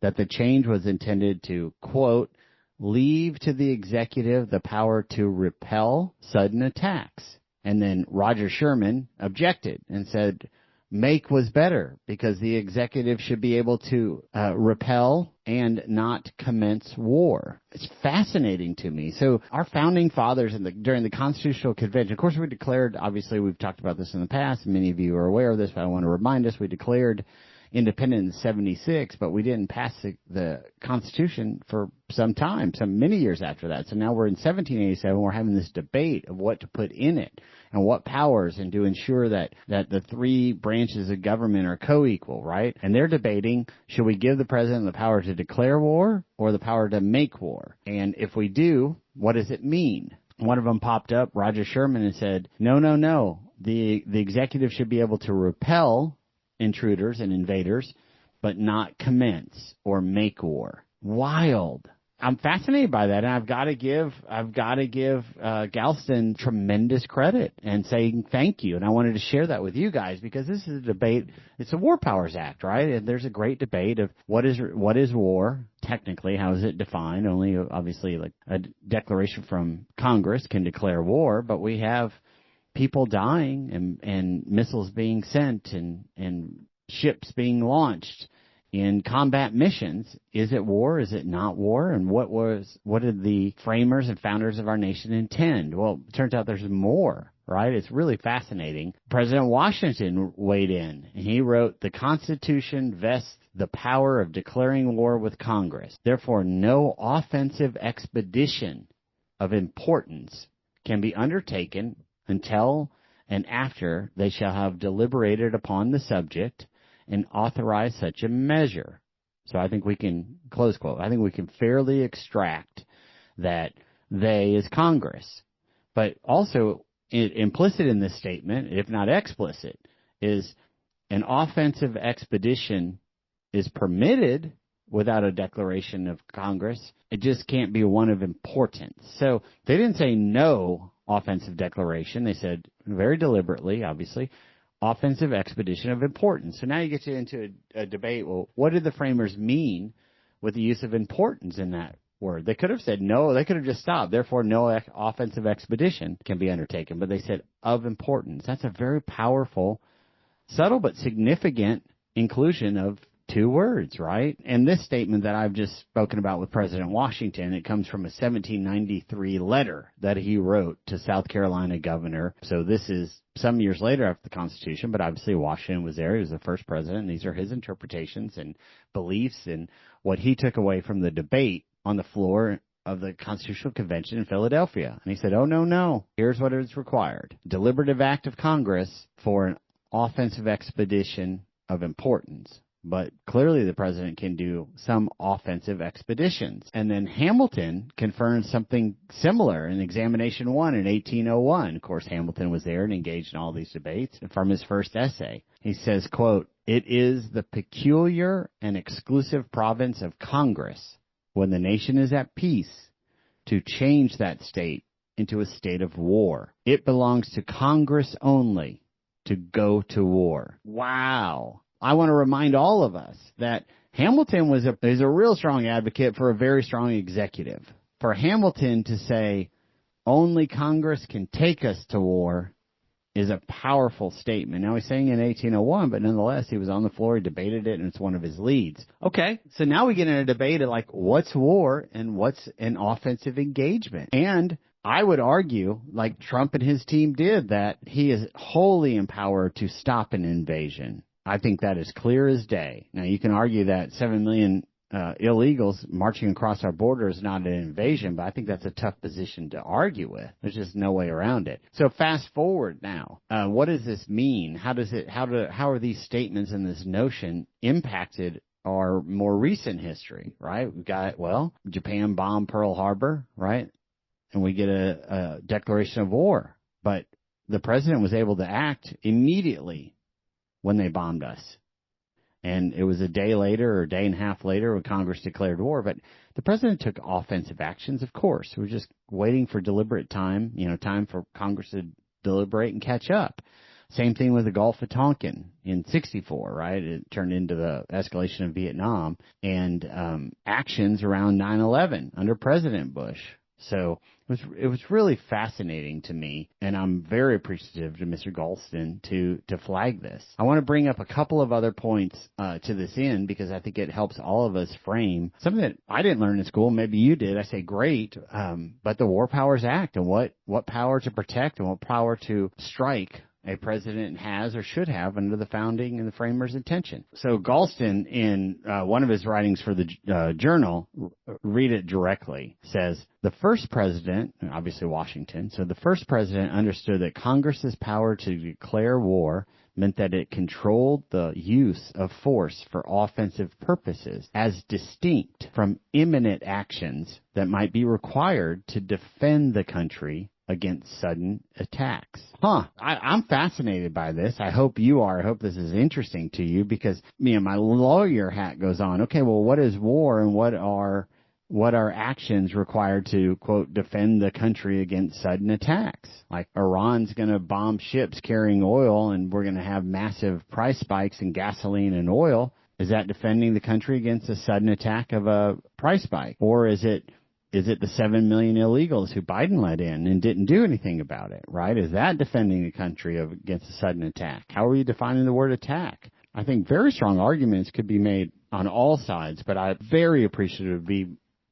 B: that the change was intended to, quote, leave to the executive the power to repel sudden attacks. And then Roger Sherman objected and said make was better because the executive should be able to repel and not commence war. It's fascinating to me. So our founding fathers during the Constitutional Convention, of course we declared, obviously we've talked about this in the past, many of you are aware of this, but I want to remind us, we declared independent in 76, but we didn't pass the Constitution for some time, many years after that. So now we're in 1787, we're having this debate of what to put in it and what powers, and to ensure that the three branches of government are co-equal, right? And they're debating, should we give the president the power to declare war or the power to make war? And if we do, what does it mean? One of them popped up, Roger Sherman, and said, no. the executive should be able to repel intruders and invaders, but not commence or make war. Wild. I'm fascinated by that, and I've got to give Galston tremendous credit and saying thank you. And I wanted to share that with you guys because this is a debate. It's a War Powers Act, right? And there's a great debate of what is war technically, how is it defined? Only obviously like a declaration from Congress can declare war, but we have people dying and missiles being sent and ships being launched in combat missions. Is it war? Is it not war? And what did the framers and founders of our nation intend? Well, it turns out there's more, right? It's really fascinating. President Washington weighed in, and he wrote, "The Constitution vests the power of declaring war with Congress. Therefore, no offensive expedition of importance can be undertaken until and after they shall have deliberated upon the subject and authorize such a measure." So I think we can, close quote, I think we can fairly extract that they is Congress. But also implicit in this statement, if not explicit, is an offensive expedition is permitted without a declaration of Congress. It just can't be one of importance. So they didn't say no offensive declaration. They said very deliberately, obviously, offensive expedition of importance. So now you get into a debate, well, what did the framers mean with the use of importance in that word? They could have said no, they could have just stopped. Therefore, no offensive expedition can be undertaken. But they said of importance. That's a very powerful, subtle but significant inclusion of two words, right? And this statement that I've just spoken about with President Washington, it comes from a 1793 letter that he wrote to South Carolina governor. So this is some years later after the Constitution, but obviously Washington was there. He was the first president. These are his interpretations and beliefs and what he took away from the debate on the floor of the Constitutional Convention in Philadelphia. And he said, oh, no, here's what is required. Deliberative act of Congress for an offensive expedition of importance. But clearly the president can do some offensive expeditions. And then Hamilton confirmed something similar in Examination 1 in 1801. Of course, Hamilton was there and engaged in all these debates. And from his first essay, he says, quote, "It is the peculiar and exclusive province of Congress, when the nation is at peace, to change that state into a state of war. It belongs to Congress only to go to war." Wow. I want to remind all of us that Hamilton is a real strong advocate for a very strong executive. For Hamilton to say only Congress can take us to war is a powerful statement. Now, he's saying in 1801, but nonetheless, he was on the floor, he debated it, and it's one of his leads. Okay, so now we get in a debate of like, what's war and what's an offensive engagement? And I would argue, like Trump and his team did, that he is wholly empowered to stop an invasion. I think that is clear as day. Now, you can argue that 7 million illegals marching across our border is not an invasion, but I think that's a tough position to argue with. There's just no way around it. So fast forward now. What does this mean? How are these statements and this notion impacted our more recent history, right? We've got, Japan bombed Pearl Harbor, right? And we get a declaration of war. But the president was able to act immediately when they bombed us. And it was a day later or a day and a half later when Congress declared war. But the president took offensive actions, of course. We're just waiting for deliberate time, time for Congress to deliberate and catch up. Same thing with the Gulf of Tonkin in 1964, right? It turned into the escalation of Vietnam and actions around 9/11 under President Bush. So it was really fascinating to me, and I'm very appreciative to Mr. Galston to flag this. I want to bring up a couple of other points to this end because I think it helps all of us frame something that I didn't learn in school. Maybe you did. I say great, but the War Powers Act and what power to protect and what power to strike a president has or should have under the founding and the framers' intention. So Galston, in one of his writings for the Journal, read it directly, says, the first president, obviously Washington, so the first president understood that Congress's power to declare war meant that it controlled the use of force for offensive purposes as distinct from imminent actions that might be required to defend the country against sudden attacks. I'm fascinated by this. I hope you are. I hope this is interesting to you because, my lawyer hat goes on. Okay, well, what is war and what are actions required to, quote, defend the country against sudden attacks? Like Iran's going to bomb ships carrying oil and we're going to have massive price spikes in gasoline and oil. Is that defending the country against a sudden attack of a price spike? Or is it the 7 million illegals who Biden let in and didn't do anything about it, right? Is that defending the country against a sudden attack? How are you defining the word attack? I think very strong arguments could be made on all sides, but I'm very appreciative to be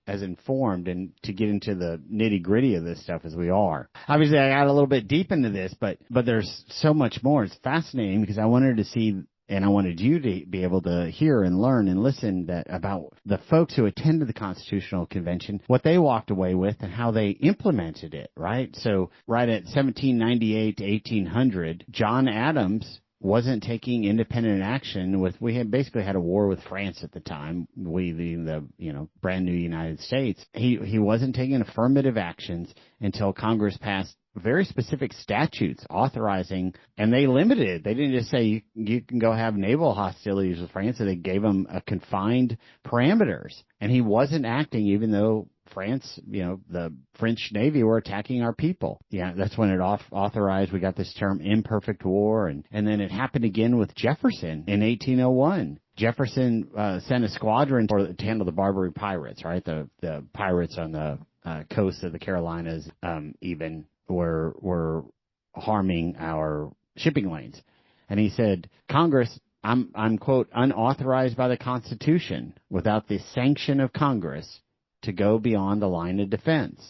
B: as informed and to get into the nitty-gritty of this stuff as we are. Obviously, I got a little bit deep into this, but there's so much more. It's fascinating because I wanted to see, and I wanted you to be able to hear and learn and listen about the folks who attended the Constitutional Convention, what they walked away with and how they implemented it, right? So right at 1798 to 1800, John Adams wasn't taking independent action we had basically had a war with France at the time, the brand new United States. He wasn't taking affirmative actions until Congress passed very specific statutes authorizing, and they limited it. They didn't just say you can go have naval hostilities with France. So they gave him a confined parameters, and he wasn't acting even though France, the French Navy were attacking our people. Yeah, that's when it authorized. We got this term imperfect war, and then it happened again with Jefferson in 1801. Jefferson sent a squadron to handle the Barbary pirates, right? The pirates on the coast of the Carolinas even were harming our shipping lanes. And he said, Congress, I'm quote, unauthorized by the Constitution without the sanction of Congress to go beyond the line of defense.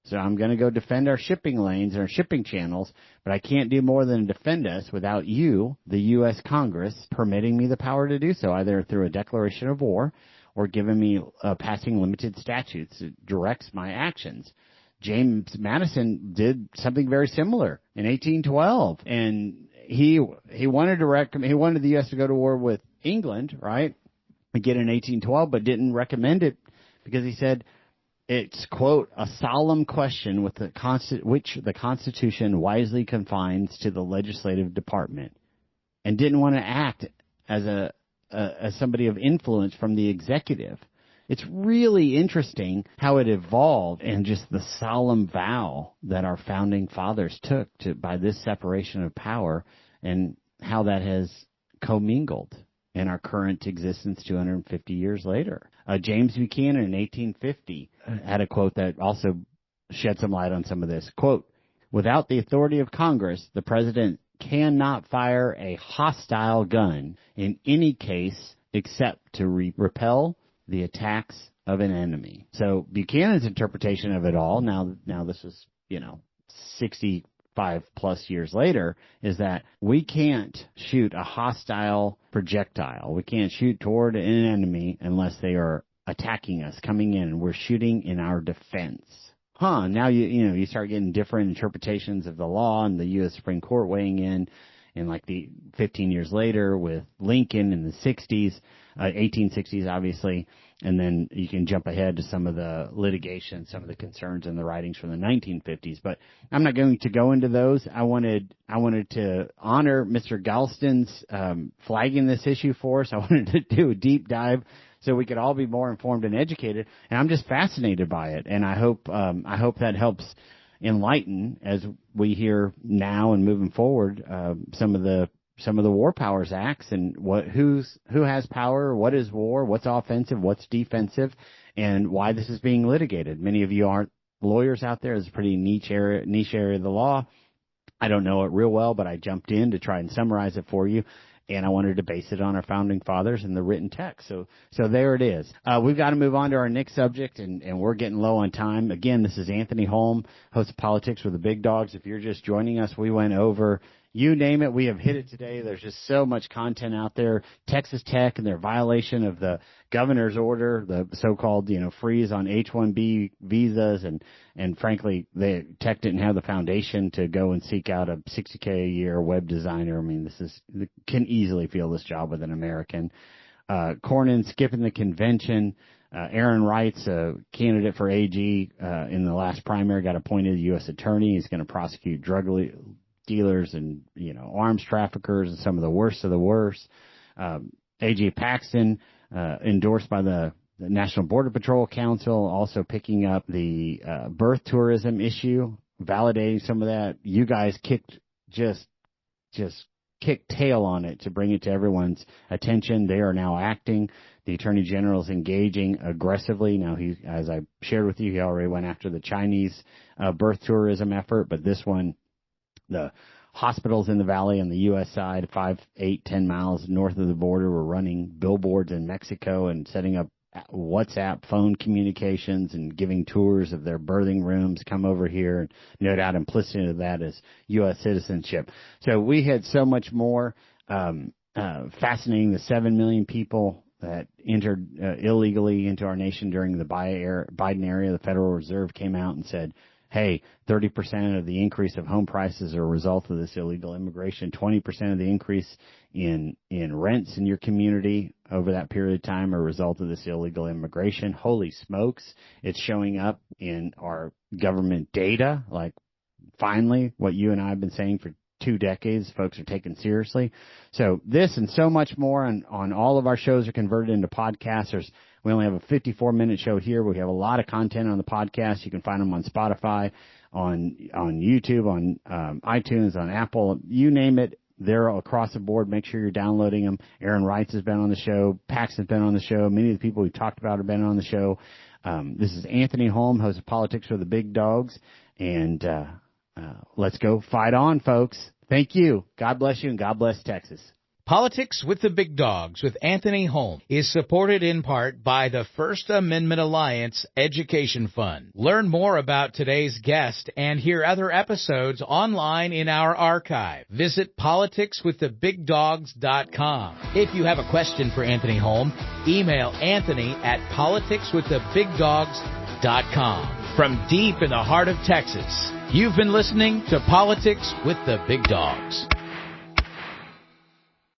B: So I'm going to go defend our shipping lanes and our shipping channels, but I can't do more than defend us without you, the U.S. Congress, permitting me the power to do so, either through a declaration of war or giving me passing limited statutes that directs my actions. James Madison did something very similar in 1812, and he wanted the U.S. to go to war with England, right? Again in 1812, but didn't recommend it because he said it's, quote, a solemn question which the Constitution wisely confines to the legislative department, and didn't want to act as somebody of influence from the executive. It's really interesting how it evolved and just the solemn vow that our founding fathers took by this separation of power and how that has commingled in our current existence 250 years later. James Buchanan in 1850 had a quote that also shed some light on some of this. Quote, without the authority of Congress, the president cannot fire a hostile gun in any case except to repel the attacks of an enemy. So Buchanan's interpretation of it all, now this is, 65 plus years later, is that we can't shoot a hostile projectile. We can't shoot toward an enemy unless they are attacking us, coming in, and we're shooting in our defense. Now you start getting different interpretations of the law, and the U.S. Supreme Court weighing in like the 15 years later with Lincoln in the 60s, 1860s, obviously, and then you can jump ahead to some of the litigation, some of the concerns in the writings from the 1950s. But I'm not going to go into those. I wanted to honor Mr. Galston's flagging this issue for us. I wanted to do a deep dive so we could all be more informed and educated. And I'm just fascinated by it, and I hope that helps enlighten as we hear now and moving forward some of the War Powers Acts and who has power, what is war, what's offensive, what's defensive, and why this is being litigated. Many of you aren't lawyers out there. It's a pretty niche area of the law. I don't know it real well, but I jumped in to try and summarize it for you. And I wanted to base it on our founding fathers and the written text. So there it is. We've got to move on to our next subject, and we're getting low on time. Again, this is Anthony Holm, host of Politics with the Big Dogs. If you're just joining us, we went over, you name it, we have hit it today. There's just so much content out there. Texas Tech and their violation of the governor's order, the so-called, freeze on H-1B visas. And frankly, Tech didn't have the foundation to go and seek out a $60K a year web designer. I mean, can easily fill this job with an American. Cornyn skipping the convention. Aaron Wright's a candidate for AG in the last primary, got appointed U.S. attorney. He's going to prosecute drug dealers and, arms traffickers and some of the worst of the worst. AG Paxton, endorsed by the National Border Patrol Council, also picking up the birth tourism issue, validating some of that. You guys kicked tail on it to bring it to everyone's attention. They are now acting. The Attorney General is engaging aggressively. Now, as I shared with you, he already went after the Chinese birth tourism effort, but this one, the hospitals in the valley on the U.S. side, 5, 8, 10 miles north of the border, were running billboards in Mexico and setting up WhatsApp phone communications and giving tours of their birthing rooms. Come over here, and no doubt implicit in that is U.S. citizenship. So we had so much more fascinating. The 7 million people that entered illegally into our nation during the Biden era. The Federal Reserve came out and said, hey, 30% of the increase of home prices are a result of this illegal immigration. 20% of the increase in rents in your community over that period of time are a result of this illegal immigration. Holy smokes. It's showing up in our government data. Like, finally, what you and I have been saying for 2 decades, folks are taken seriously. So this and so much more on all of our shows are converted into podcasters. We only have a 54-minute show here. We have a lot of content on the podcast. You can find them on Spotify, on YouTube, on iTunes, on Apple. You name it, they're across the board. Make sure you're downloading them. Aaron Wrights has been on the show. Paxton's been on the show. Many of the people we've talked about have been on the show. This is Anthony Holm, host of Politics with the Big Dogs. And let's go fight on, folks. Thank you. God bless you, and God bless Texas.
A: Politics with the Big Dogs with Anthony Holm is supported in part by the First Amendment Alliance Education Fund. Learn more about today's guest and hear other episodes online in our archive. Visit politicswiththebigdogs.com. If you have a question for Anthony Holm, email Anthony at politicswiththebigdogs.com. From deep in the heart of Texas, you've been listening to Politics with the Big Dogs.